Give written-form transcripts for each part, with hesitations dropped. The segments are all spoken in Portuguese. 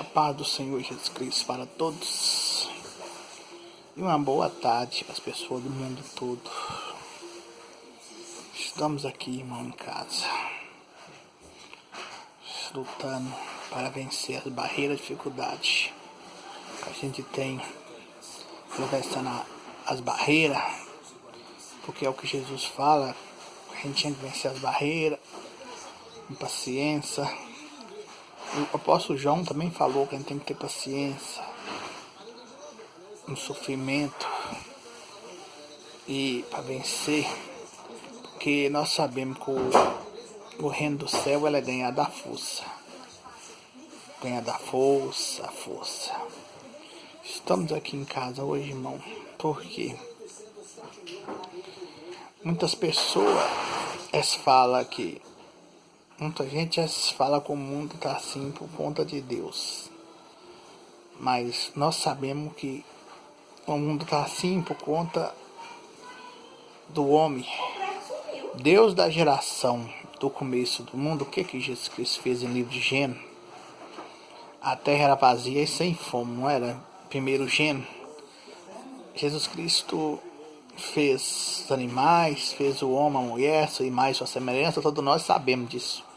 A paz do Senhor Jesus Cristo para todos. E uma boa tarde para as pessoas do mundo todo. Estamos aqui, irmão, em casa, lutando para vencer as barreiras e dificuldades que a gente tem, atravessando as barreiras, porque é o que Jesus fala, a gente tem que vencer as barreiras com paciência. O apóstolo João também falou que a gente tem que ter paciência no sofrimento e para vencer, porque nós sabemos que o reino do céu é ganhar da força. Ganhar da força, a força. Estamos aqui em casa hoje, irmão, porque muitas pessoas falam que muita gente fala que o mundo está assim por conta de Deus. Mas nós sabemos que o mundo está assim por conta do homem. Deus da geração do começo do mundo, o que Jesus Cristo fez em livro de Gênesis? A terra era vazia e sem fome, não era? Primeiro Gênesis. Jesus Cristo fez os animais, fez o homem, a mulher, sua imagem, sua semelhança, todos nós sabemos disso.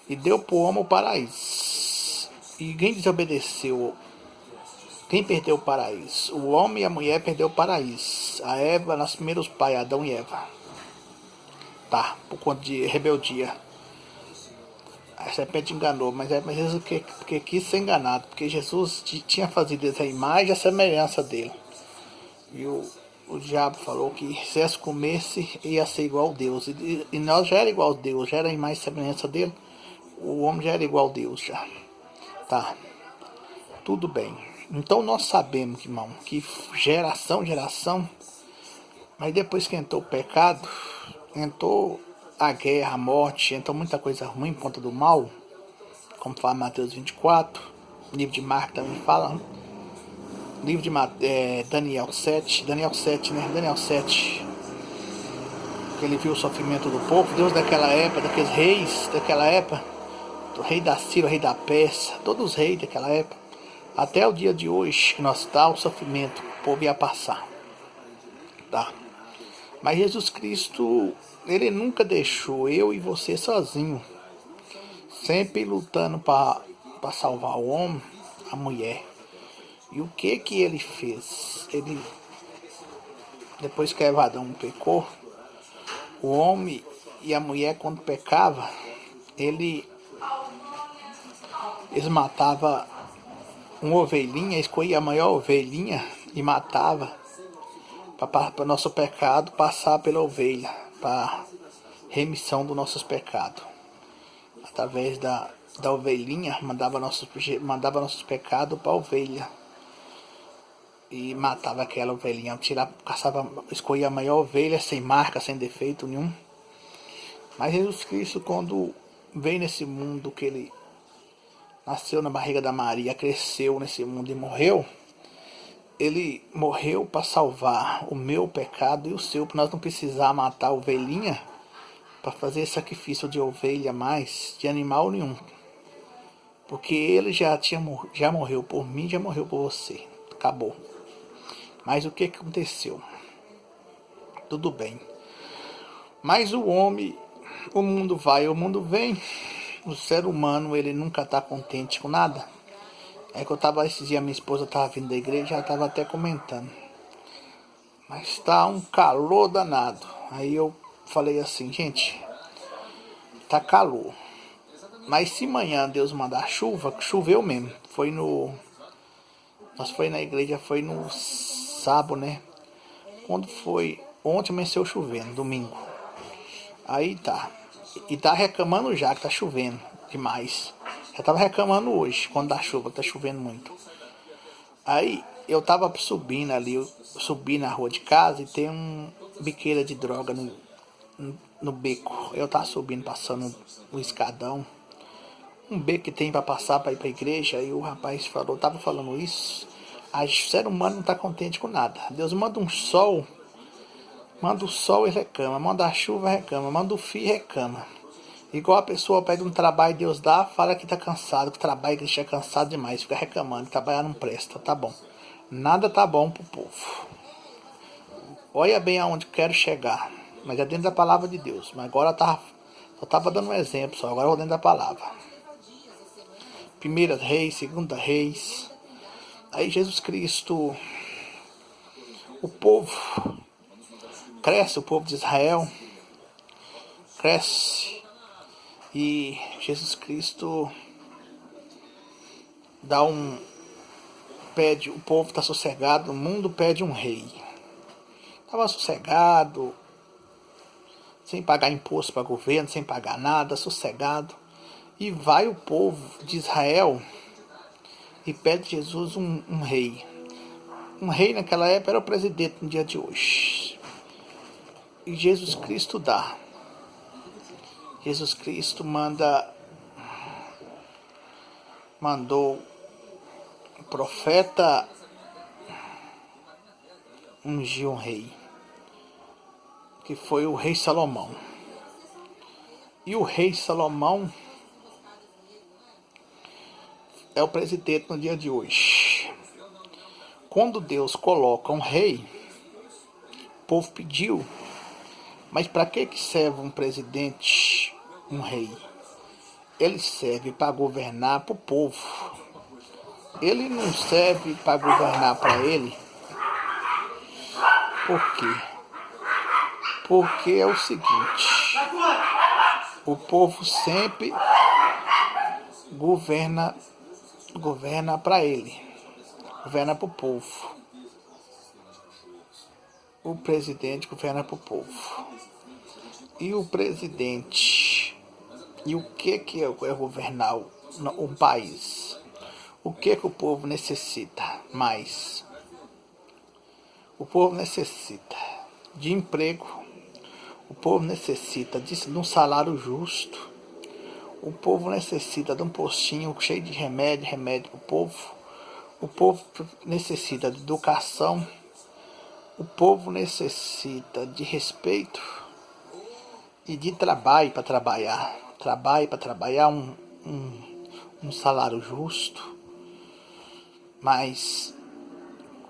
E deu para o homem o paraíso. E quem desobedeceu? Quem perdeu o paraíso? O homem e a mulher perdeu o paraíso. A Eva, nossos primeiros pais, Adão e Eva. Tá, por conta de rebeldia. A serpente enganou, mas Jesus porque quis ser enganado. Porque Jesus tinha fazido essa imagem e a semelhança dele. E o diabo falou que se esse comesse, ia ser igual a Deus. E nós já era igual a Deus, já era a imagem e semelhança dele. O homem já era igual a Deus, já. Tá. Tudo bem. Então nós sabemos, irmão, que geração, mas depois que entrou o pecado, entrou a guerra, a morte, entrou muita coisa ruim por conta do mal, como fala Mateus 24, livro de Marcos também fala, livro de Daniel 7, que ele viu o sofrimento do povo, Deus daquela época, daqueles reis daquela época, do rei da Síria, o rei da Pérsia, todos os reis daquela época, até o dia de hoje, que nós está o sofrimento, o povo ia passar, tá? Mas Jesus Cristo, ele nunca deixou eu e você sozinho, sempre lutando para salvar o homem, a mulher. E o que ele fez? Ele, depois que Adão pecou, o homem e a mulher, quando pecava, eles matavam uma ovelhinha, escolhia a maior ovelhinha e matava para nosso pecado passar pela ovelha, para remissão dos nossos pecados. Através da ovelhinha, mandava nossos pecados para a ovelha. E matava aquela ovelhinha, escolhia a maior ovelha, sem marca, sem defeito nenhum. Mas Jesus Cristo, quando veio nesse mundo, que ele nasceu na barriga da Maria, cresceu nesse mundo e morreu, ele morreu para salvar o meu pecado e o seu, para nós não precisar matar a ovelhinha, para fazer sacrifício de ovelha mais, de animal nenhum. Porque ele já morreu por mim, já morreu por você. Acabou. Mas o que aconteceu? Tudo bem. Mas o homem, o mundo vai, o mundo vem. O ser humano, ele nunca está contente com nada. É que esses dias minha esposa estava vindo da igreja, já estava até comentando. Mas está um calor danado. Aí eu falei assim, gente, tá calor. Mas se amanhã Deus mandar chuva, choveu mesmo. Nós foi na igreja, foi no sábado, né? Quando foi, ontem amanheceu chovendo, domingo. Aí tá. E tá reclamando já que tá chovendo demais. Já tava reclamando hoje, quando dá chuva, que tá chovendo muito. Aí eu tava subindo ali, eu subi na rua de casa e tem um biqueira de droga no beco. Eu tava subindo, passando o escadão. Um beco que tem para passar para ir para a igreja. E o rapaz tava falando isso. O ser humano não está contente com nada. Deus manda um sol, manda o sol e reclama, manda a chuva e reclama, manda o fio e reclama. Igual a pessoa pede um trabalho e Deus dá, fala que tá cansado, que o trabalho que deixa cansado demais, fica reclamando, trabalhar não presta, tá bom. Nada tá bom pro povo. Olha bem aonde quero chegar, mas é dentro da palavra de Deus. Mas agora só tava dando um exemplo, só agora eu vou dentro da palavra. Primeira Reis, Segunda Reis. Aí Jesus Cristo, o povo cresce, o povo de Israel cresce. E Jesus Cristo pede, o povo está sossegado, o mundo pede um rei. Estava sossegado, sem pagar imposto para governo, sem pagar nada, sossegado. E vai o povo de Israel e pede Jesus um rei. Um rei naquela época era o presidente no dia de hoje. E Jesus Cristo dá. Jesus Cristo mandou o profeta ungir um rei, que foi o rei Salomão. E o rei Salomão é o presidente no dia de hoje. Quando Deus coloca um rei, o povo pediu, mas para que serve um presidente, um rei? Ele serve para governar para o povo. Ele não serve para governar para ele. Por quê? Porque é o seguinte: o povo sempre governa para ele, governa para o povo. O presidente governa para o povo. E o presidente, e o que é governar o país? O que o povo necessita mais? O povo necessita de emprego, o povo necessita de um salário justo, o povo necessita de um postinho cheio de remédio para o povo necessita de educação, o povo necessita de respeito e de trabalho para trabalhar, um salário justo, mas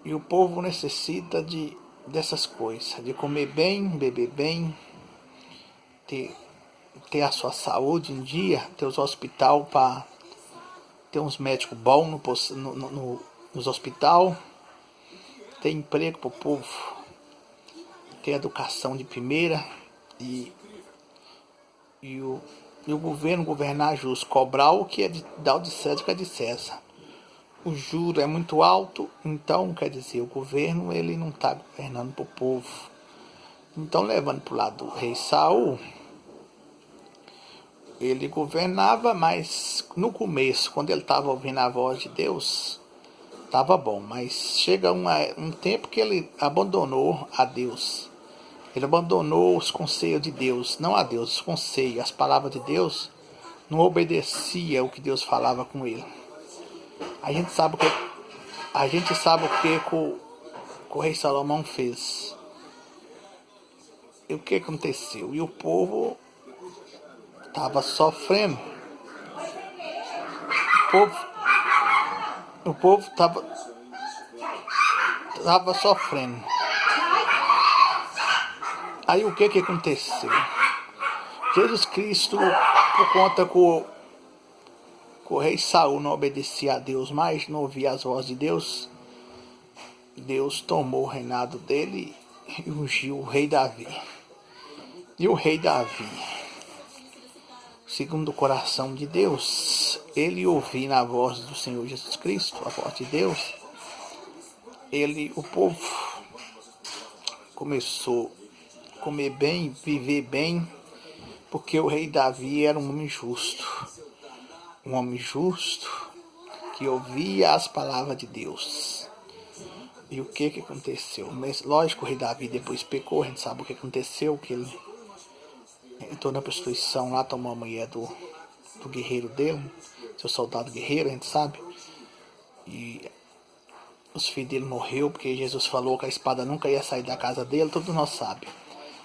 e o povo necessita dessas coisas, de comer bem, beber bem, ter a sua saúde em dia, ter os hospitais para ter uns médicos bons nos hospitais, ter emprego para o povo, ter educação de primeira e o governo governar justo, cobrar o que é dar o de César que é de César. O juro é muito alto, então quer dizer, o governo ele não está governando para o povo. Então, levando para o lado do rei Saul, ele governava, mas no começo, quando ele estava ouvindo a voz de Deus, estava bom. Mas chega um tempo que ele abandonou a Deus. Ele abandonou os conselhos de Deus, não a Deus, os conselhos, as palavras de Deus, não obedecia o que Deus falava com ele. A gente sabe o que o rei Salomão fez. E o que aconteceu? E o povo estava sofrendo. O povo estava sofrendo. Aí o que aconteceu? Jesus Cristo, por conta que o rei Saul não obedecia a Deus mais, não ouvia as vozes de Deus, Deus tomou o reinado dele e ungiu o rei Davi. E o rei Davi, segundo o coração de Deus, ele ouvindo a voz do Senhor Jesus Cristo, a voz de Deus, o povo começou a comer bem, viver bem, porque o rei Davi era um homem justo que ouvia as palavras de Deus. E o que aconteceu? Mas, lógico, o rei Davi depois pecou, a gente sabe o que aconteceu, que ele entrou na prostituição lá, tomou a mulher do guerreiro dele, seu soldado guerreiro, a gente sabe. E os filhos dele morreu porque Jesus falou que a espada nunca ia sair da casa dele, todos nós sabemos.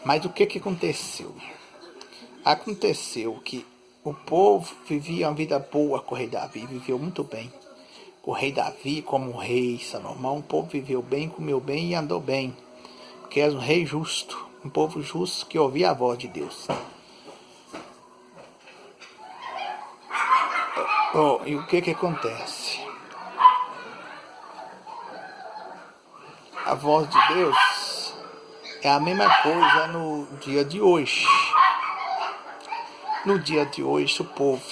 Mas o que aconteceu? Aconteceu que o povo vivia uma vida boa com o rei Davi, viveu muito bem. Com o rei Davi, como o rei Salomão, o povo viveu bem, comeu bem e andou bem. Porque és um rei justo, um povo justo que ouvia a voz de Deus. E o que acontece? A voz de Deus é a mesma coisa no dia de hoje. No dia de hoje, se o povo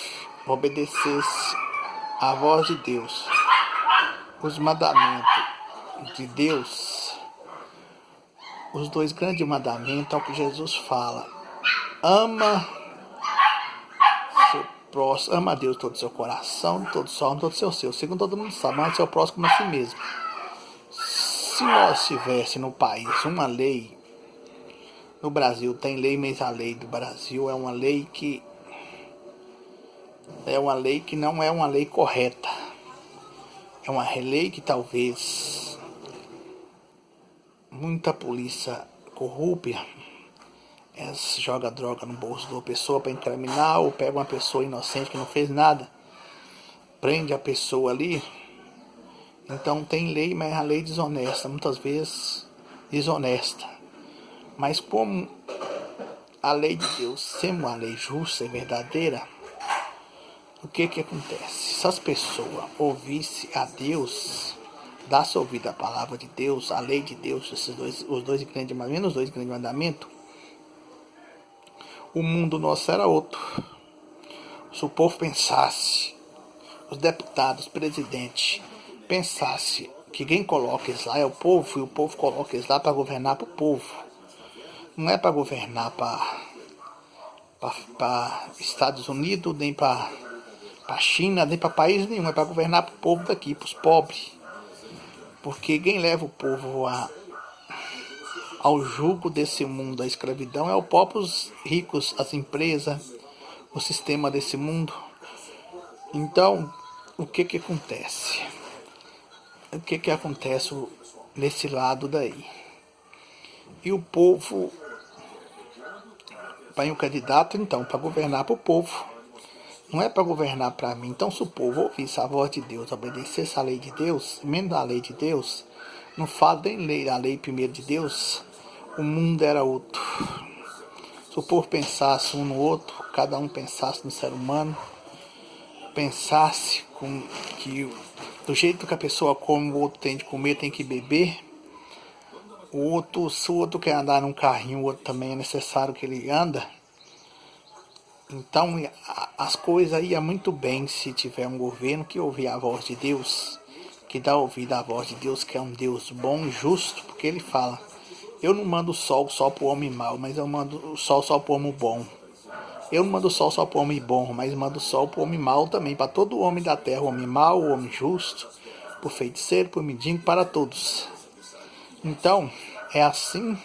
obedecesse à voz de Deus, os mandamentos de Deus, os dois grandes mandamentos, é o que Jesus fala. Ama seu próximo, ama a Deus todo o seu coração, todo o seu alma, todo o seu ser. Segundo todo mundo sabe, ama seu próximo como a si mesmo. Se nós tivesse no país uma lei, no Brasil tem lei, mas a lei do Brasil é uma lei que não é uma lei correta. É uma lei que talvez muita polícia corrupta joga droga no bolso de uma pessoa para incriminar, ou pega uma pessoa inocente que não fez nada, prende a pessoa ali. Então tem lei, mas a lei desonesta, muitas vezes desonesta. Mas como a lei de Deus sendo uma lei justa e verdadeira, o que acontece? Se as pessoas ouvissem a Deus, dassem ouvido à palavra de Deus, a lei de Deus, os dois grandes mandamentos, o mundo nosso era outro. Se o povo pensasse, os deputados, os presidentes, pensasse que quem coloca eles lá é o povo, e o povo coloca eles lá para governar para o povo. Não é para governar para Estados Unidos, nem para China, nem para país nenhum. É para governar para o povo daqui, para os pobres. Porque quem leva o povo ao jugo desse mundo, da escravidão, é o próprio os ricos, as empresas, o sistema desse mundo. Então, o que acontece? O que acontece nesse lado daí? E o povo vai um candidato, então, para governar para o povo. Não é para governar para mim. Então, se o povo ouvisse a voz de Deus, obedecesse a lei de Deus, menos a lei de Deus, não falo nem lei, a lei primeiro de Deus, o mundo era outro. Se o povo pensasse um no outro, cada um pensasse no ser humano, pensasse que do jeito que a pessoa come, o outro tem de comer, tem que beber. Se o outro quer andar num carrinho, o outro também é necessário que ele anda. Então as coisas iam muito bem se tiver um governo que ouvir a voz de Deus, que dá ouvido à voz de Deus, que é um Deus bom e justo, porque ele fala: eu não mando o sol só para o homem mau, mas eu mando o sol só para o homem bom. Eu não mando o sol só para o homem bom, mas mando o sol para o homem mau também, para todo homem da terra, o homem mau, o homem justo, para o feiticeiro, para o mendigo, para todos. Então, é assim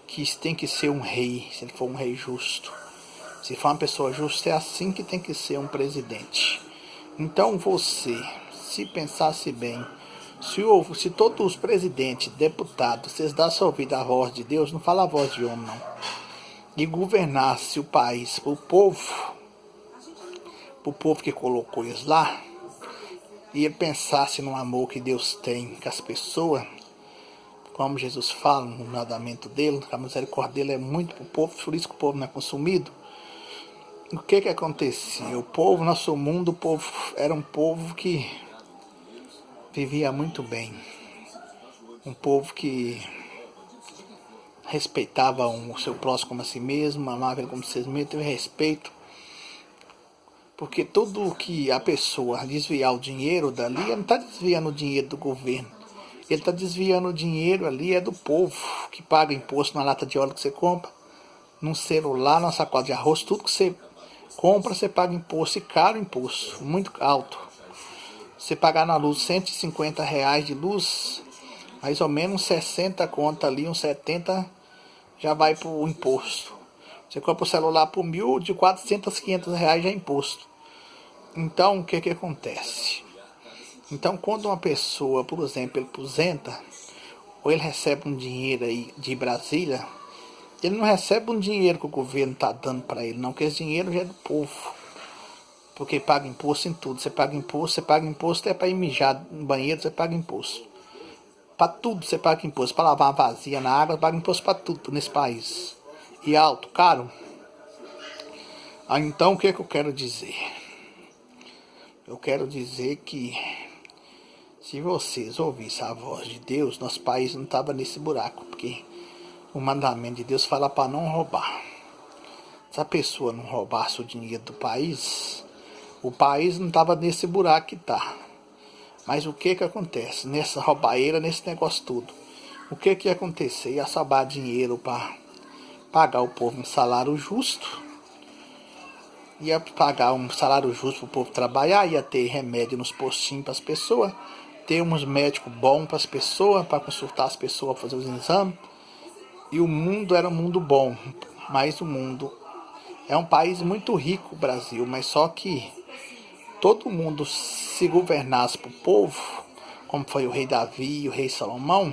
que tem que ser um rei, se ele for um rei justo. Se for uma pessoa justa, é assim que tem que ser um presidente. Então você, se pensasse bem, se todos os presidentes, deputados, vocês dessem ouvido à voz de Deus, não fala a voz de homem não, e governasse o país para o povo que colocou eles lá, e ele pensasse no amor que Deus tem com as pessoas, como Jesus fala no mandamento dele, a misericórdia dele é muito para o povo, por isso que o povo não é consumido. O que acontecia? O povo, nosso mundo, o povo era um povo que vivia muito bem. Um povo que respeitava o seu próximo como a si mesmo, amava ele como si mesmo, teve respeito. Porque tudo que a pessoa desviar o dinheiro dali, ele não está desviando o dinheiro do governo. Ele está desviando o dinheiro ali, é do povo, que paga imposto na lata de óleo que você compra, num celular, numa sacola de arroz, tudo que você compra, você paga imposto, e caro imposto, muito alto. Você pagar na luz R$150 de luz, mais ou menos 60 conta ali, uns 70 já vai para o imposto. Você compra o celular por 1.000, de 400 a 500 reais já é imposto. Então, o que acontece? Então, quando uma pessoa, por exemplo, ele aposenta, ou ele recebe um dinheiro aí de Brasília, Ele não recebe um dinheiro que o governo está dando para ele, não, porque esse dinheiro já é do povo. Porque paga imposto em tudo. Você paga imposto é para ir mijar no banheiro, você paga imposto. Para tudo você paga imposto. Para lavar uma vazia na água, você paga imposto para tudo nesse país. E alto, caro. Então o que eu quero dizer? Eu quero dizer que se vocês ouvissem a voz de Deus, nosso país não estava nesse buraco. Porque o mandamento de Deus fala para não roubar. Se a pessoa não roubasse o dinheiro do país, o país não estava nesse buraco que está. Mas o que acontece? Nessa roubaeira, nesse negócio tudo. O que ia acontecer? Ia sobrar dinheiro para pagar o povo um salário justo. Ia pagar um salário justo para o povo trabalhar. Ia ter remédio nos postinhos para as pessoas. Ter uns médicos bons para as pessoas, para consultar as pessoas, fazer os exames. E o mundo era um mundo bom. Mas o mundo é um país muito rico, o Brasil. Mas só que todo mundo se governasse para o povo, como foi o rei Davi e o rei Salomão,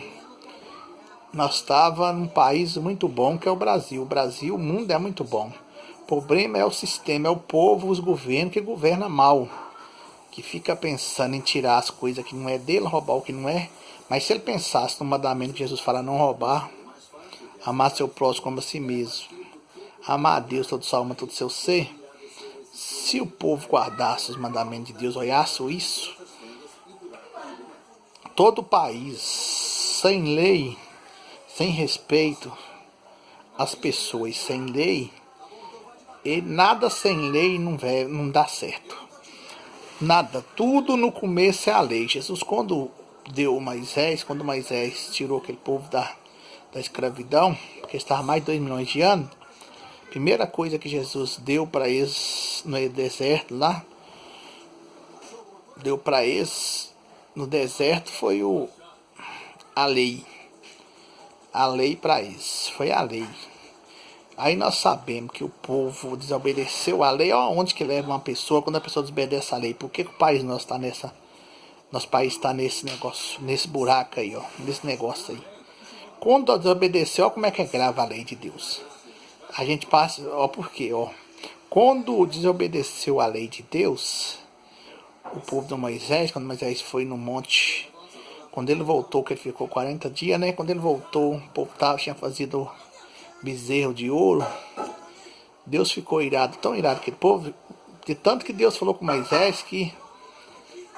nós estávamos num país muito bom que é o Brasil. O Brasil, o mundo é muito bom. O problema é o sistema, é o povo, os governos que governam mal. Que fica pensando em tirar as coisas que não é dele, roubar o que não é. Mas se ele pensasse no mandamento que Jesus fala, não roubar, amar seu próximo como a si mesmo, amar a Deus todo sua alma, todo seu ser. Se o povo guardasse os mandamentos de Deus, olhasse isso, todo o país, sem lei, sem respeito às pessoas, sem lei, e nada sem lei não dá certo. Nada, tudo no começo é a lei. Jesus, quando quando Moisés tirou aquele povo da escravidão, porque estava mais de 2 milhões de anos, a primeira coisa que Jesus deu para eles no deserto lá, no deserto foi a lei. A lei para eles, foi a lei. Aí nós sabemos que o povo desobedeceu a lei. Onde que leva uma pessoa quando a pessoa desobedece a lei? Por que o país nosso está nosso país está nesse negócio, nesse buraco aí, nesse negócio aí? Quando desobedeceu, olha como é que é grave a lei de Deus. A gente passa, por quê, Quando desobedeceu a lei de Deus, o povo de Moisés, quando Moisés foi no monte, quando ele voltou, que ele ficou 40 dias, né? Quando ele voltou, o povo tinha fazido bezerro de ouro. Deus ficou irado, tão irado que o povo, de tanto que Deus falou com Moisés que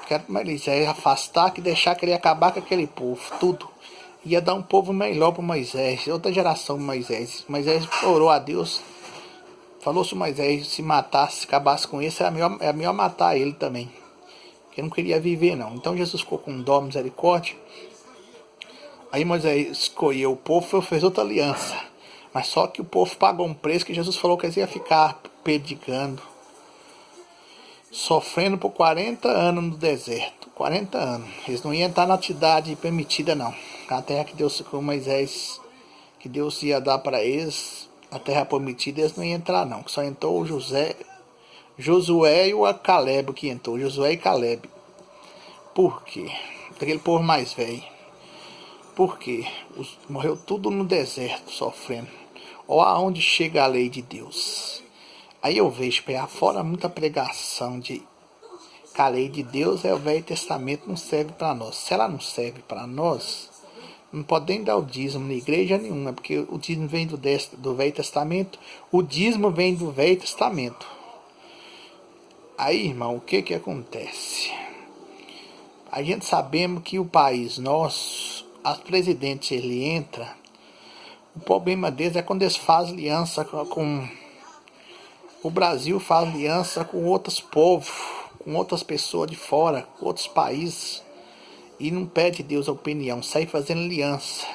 quer que Moisés afastar, que deixar que ele ia acabar com aquele povo, tudo. Ia dar um povo melhor para Moisés, outra geração de Moisés. Moisés orou a Deus, falou se Moisés se matasse, se acabasse com isso, é melhor matar ele também. Porque não queria viver não. Então Jesus ficou com dó, misericórdia. Aí Moisés escolheu o povo, fez outra aliança. Mas só que o povo pagou um preço que Jesus falou que eles iam ficar pedigando, sofrendo por 40 anos no deserto. 40 anos. Eles não iam entrar na cidade permitida não. A terra que Deus com Moisés, que Deus ia dar para eles, a terra prometida, eles não iam entrar não. Só entrou Josué e o Caleb que entrou. Josué e Caleb. Por quê? Aquele povo mais velho. Por quê? Morreu tudo no deserto, sofrendo. Olha aonde chega a lei de Deus. Aí eu vejo para fora muita pregação de que a lei de Deus é o Velho Testamento, não serve para nós. Se ela não serve para nós, não pode nem dar o dízimo na igreja nenhuma, porque o dízimo vem do Velho Testamento, o dízimo vem do Velho Testamento. Aí, irmão, o que acontece? A gente sabemos que o país nosso, as presidentes, ele entra, o problema deles é quando eles fazem aliança com o Brasil, faz aliança com outros povos, com outras pessoas de fora, com outros países, e não pede Deus a opinião, sai fazendo aliança.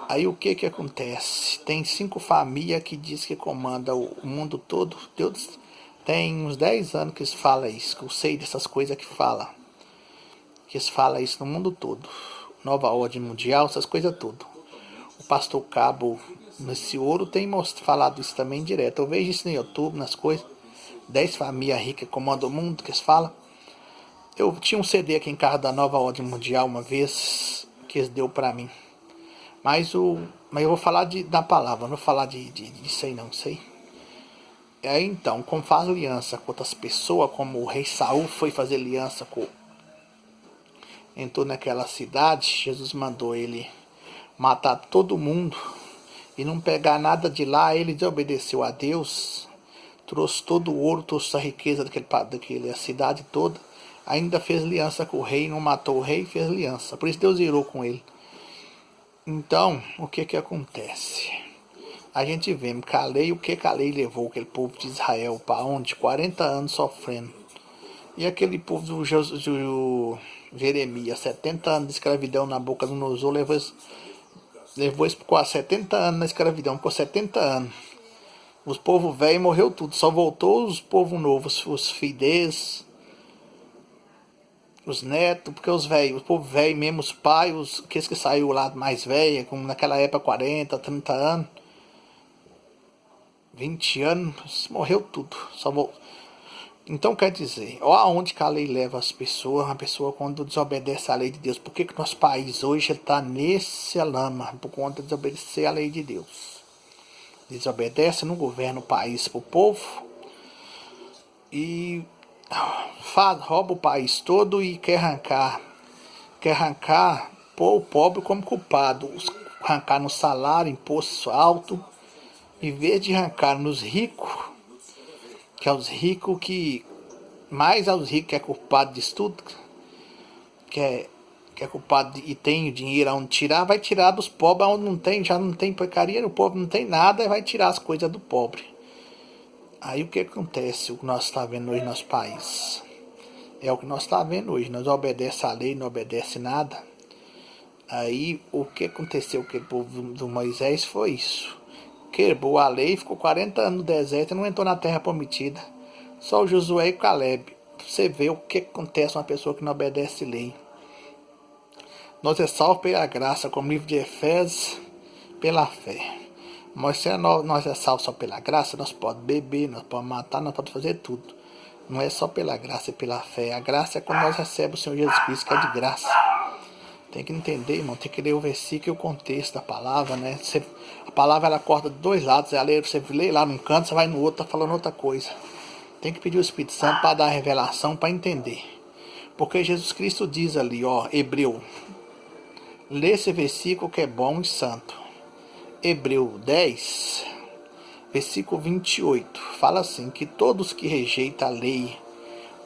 Aí o que acontece? Tem 5 famílias que diz que comanda o mundo todo. Deus tem uns 10 anos que eles falam isso, que eu sei dessas coisas que fala. Que eles falam isso no mundo todo. Nova ordem mundial, essas coisas tudo. O pastor Cabo, nesse ouro, tem falado isso também direto. Eu vejo isso no YouTube, nas coisas. 10 famílias ricas comandam o mundo, que eles falam. Eu tinha um CD aqui em casa da Nova Ordem Mundial uma vez, que eles deu pra mim. Mas Mas eu vou falar da palavra, não vou falar disso aí não, sei. E aí então, como faz aliança com outras pessoas, como o rei Saul foi fazer aliança com... Entrou naquela cidade, Jesus mandou ele matar todo mundo e não pegar nada de lá. Ele desobedeceu a Deus, trouxe todo o ouro, trouxe a riqueza daquela cidade toda. Ainda fez aliança com o rei, não matou o rei, fez aliança. Por isso Deus irou com ele. Então, o que acontece? A gente vê, o que Calei levou aquele povo de Israel para onde? 40 anos sofrendo. E aquele povo do Jeremias, 70 anos de escravidão na boca do Nosor, levou isso por quase 70 anos na escravidão, por 70 anos. Os povos velhos morreu tudo, só voltou os povos novos, os filhos, os netos, porque os velhos, o povo velho mesmo, os pais, aqueles que saiu lá mais velho, como naquela época 40, 30 anos, 20 anos, morreu tudo, só voltou. Então quer dizer, olha aonde que a lei leva as pessoas, a pessoa quando desobedece à lei de Deus. Por que nosso país hoje está nesse lama? Por conta de desobedecer à lei de Deus. Desobedece, não governa o país para o povo e rouba o país todo e quer arrancar, pôr o pobre como culpado, arrancar no salário, imposto alto, em vez de arrancar nos ricos, que é os ricos que, mais aos ricos que é culpado disso tudo, que é culpado e tem dinheiro aonde tirar, vai tirar dos pobres onde não tem, já não tem porcaria, o pobre não tem nada, e vai tirar as coisas do pobre. Aí o que acontece, o que nós estamos vendo hoje no nosso país? É o que nós estamos vendo hoje, nós obedecemos a lei, não obedece nada. Aí o que aconteceu com aquele povo do Moisés foi isso. Quebrou a lei, ficou 40 anos no deserto e não entrou na terra prometida. Só o Josué e o Caleb. Você vê o que acontece com uma pessoa que não obedece lei. Nós é salvo pela graça, como o livro de Efésios, pela fé. Mas se nós é salvo só pela graça, nós podemos beber, nós podemos matar, nós podemos fazer tudo. Não é só pela graça e pela fé. A graça é quando nós recebemos o Senhor Jesus Cristo, que é de graça. Tem que entender, irmão, tem que ler o versículo e o contexto da palavra, né? A palavra ela corta de dois lados, você lê lá num canto, você vai no outro, tá falando outra coisa. Tem que pedir o Espírito Santo para dar a revelação, para entender. Porque Jesus Cristo diz ali, ó, Hebreu, lê esse versículo que é bom e santo. Hebreu 10, versículo 28, fala assim, que todos que rejeitam a lei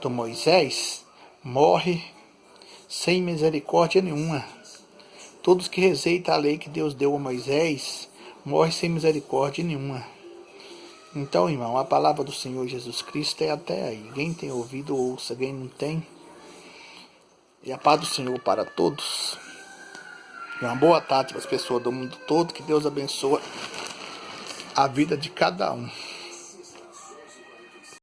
do Moisés, morrem sem misericórdia nenhuma. Todos que rejeitam a lei que Deus deu a Moisés, morrem sem misericórdia nenhuma. Então, irmão, a palavra do Senhor Jesus Cristo é até aí. Quem tem ouvido, ouça. Quem não tem. E a paz do Senhor para todos. E uma boa tarde para as pessoas do mundo todo. Que Deus abençoe a vida de cada um.